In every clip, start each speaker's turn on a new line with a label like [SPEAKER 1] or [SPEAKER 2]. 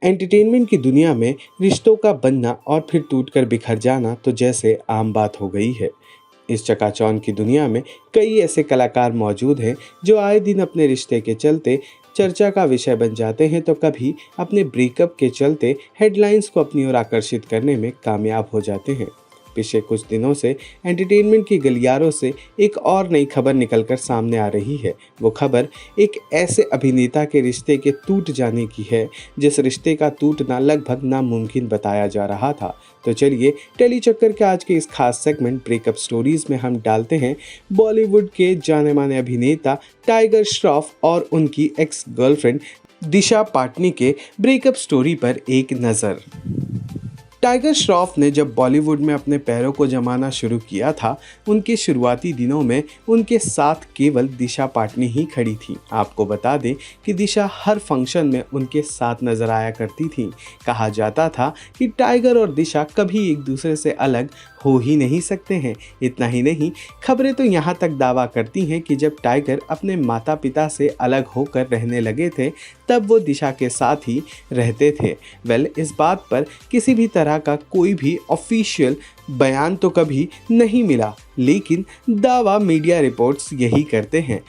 [SPEAKER 1] Entertainment की दुनिया में रिश्तों का बनना और फिर टूटकर बिखर जाना तो जैसे आम बात हो गई है। इस चकाचौंध की दुनिया में कई ऐसे कलाकार मौजूद हैं जो आए दिन अपने रिश्ते के चलते चर्चा का विषय बन जाते हैं, तो कभी अपने ब्रेकअप के चलते हेडलाइंस को अपनी ओर आकर्षित करने में कामयाब हो जाते हैं। पिछले कुछ दिनों से एंटरटेनमेंट की गलियारों से एक और नई खबर निकलकर सामने आ रही है। वो खबर एक ऐसे अभिनेता के रिश्ते के टूट जाने की है जिस रिश्ते का टूटना लगभग नामुमकिन बताया जा रहा था। तो चलिए टेली चक्कर के आज के इस खास सेगमेंट ब्रेकअप स्टोरीज में हम डालते हैं बॉलीवुड के जाने माने अभिनेता टाइगर श्रॉफ और उनकी एक्स गर्लफ्रेंड दिशा पाटनी के ब्रेकअप स्टोरी पर एक नज़र। टाइगर श्रॉफ ने जब बॉलीवुड में अपने पैरों को जमाना शुरू किया था, उनके शुरुआती दिनों में उनके साथ केवल दिशा पाटनी ही खड़ी थी। आपको बता दें कि दिशा हर फंक्शन में उनके साथ नजर आया करती थी। कहा जाता था कि टाइगर और दिशा कभी एक दूसरे से अलग हो ही नहीं सकते हैं। इतना ही नहीं, खबरें तो यहाँ तक दावा करती हैं कि जब टाइगर अपने माता पिता से अलग होकर रहने लगे थे, तब वो दिशा के साथ ही रहते थे। इस बात पर किसी भी तरह का कोई भी ऑफिशियल बयान तो कभी नहीं मिला, लेकिन दावा मीडिया रिपोर्ट्स यही करते हैं।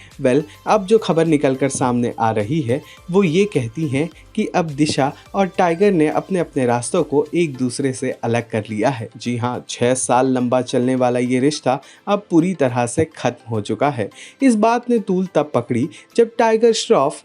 [SPEAKER 1] अब जो खबर निकलकर सामने आ रही है वो ये कहती हैं कि अब दिशा और टाइगर ने अपने अपने रास्तों को एक दूसरे से अलग कर लिया है। जी हाँ, 6 साल लंबा चलने वाला ये रिश्ता अब पूरी तरह से खत्म हो चुका है। इस बात ने तूल तब पकड़ी जब टाइगर श्रॉफ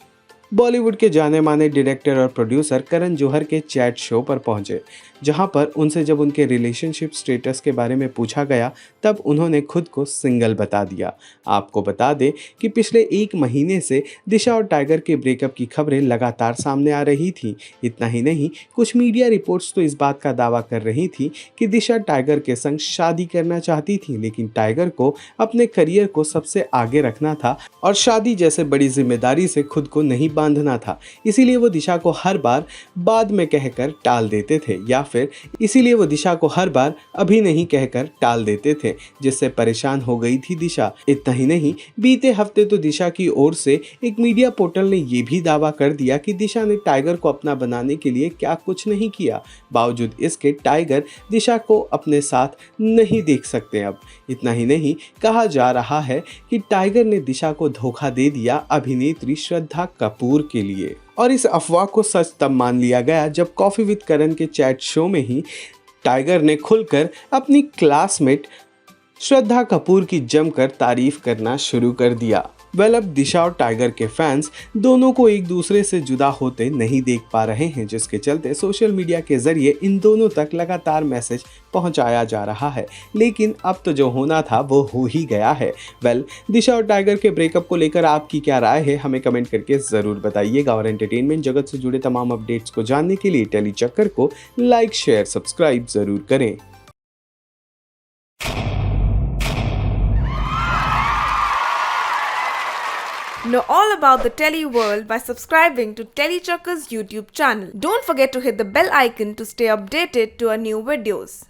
[SPEAKER 1] बॉलीवुड के जाने माने डायरेक्टर और प्रोड्यूसर करण जौहर के चैट शो पर पहुंचे, जहां पर उनसे जब उनके रिलेशनशिप स्टेटस के बारे में पूछा गया तब उन्होंने खुद को सिंगल बता दिया। आपको बता दें कि पिछले 1 महीने से दिशा और टाइगर के ब्रेकअप की खबरें लगातार सामने आ रही थी। इतना ही नहीं, कुछ मीडिया रिपोर्ट्स तो इस बात का दावा कर रही थी कि दिशा टाइगर के संग शादी करना चाहती थी, लेकिन टाइगर को अपने करियर को सबसे आगे रखना था और शादी जैसे बड़ी जिम्मेदारी से खुद को नहीं बांधना था। इसीलिए वो दिशा को हर बार बाद में कहकर टाल देते थे, या फिर इसीलिए वो दिशा को हर बार अभी नहीं कहकर टाल देते थे, जिससे परेशान हो गई थी दिशा। इतना ही नहीं, बीते हफ्ते तो दिशा की ओर से एक मीडिया पोर्टल ने ये भी दावा कर दिया कि दिशा ने टाइगर को अपना बनाने के लिए क्या कुछ नहीं किया। बावजूद इसके टाइगर दिशा को अपने साथ नहीं देख सकते अब। इतना ही नहीं, कहा जा रहा है कि टाइगर ने दिशा को धोखा दे दिया अभिनेत्री श्रद्धा कपूर के लिए। और इस अफवाह को सच तब मान लिया गया जब कॉफी विद करण के चैट शो में ही टाइगर ने खुलकर अपनी क्लासमेट श्रद्धा कपूर की जमकर तारीफ करना शुरू कर दिया। अब दिशा और टाइगर के फैंस दोनों को एक दूसरे से जुदा होते नहीं देख पा रहे हैं, जिसके चलते सोशल मीडिया के जरिए इन दोनों तक लगातार मैसेज पहुंचाया जा रहा है। लेकिन अब तो जो होना था वो हो ही गया है। दिशा और टाइगर के ब्रेकअप को लेकर आपकी क्या राय है, हमें कमेंट करके ज़रूर बताइएगा। और एंटरटेनमेंट जगत से जुड़े तमाम अपडेट्स को जानने के लिए टेली चक्कर को लाइक, शेयर, सब्सक्राइब ज़रूर करें।
[SPEAKER 2] Know all about the Telly world by subscribing to Telly Chakka's YouTube channel. Don't forget to hit the bell icon to stay updated to our new videos.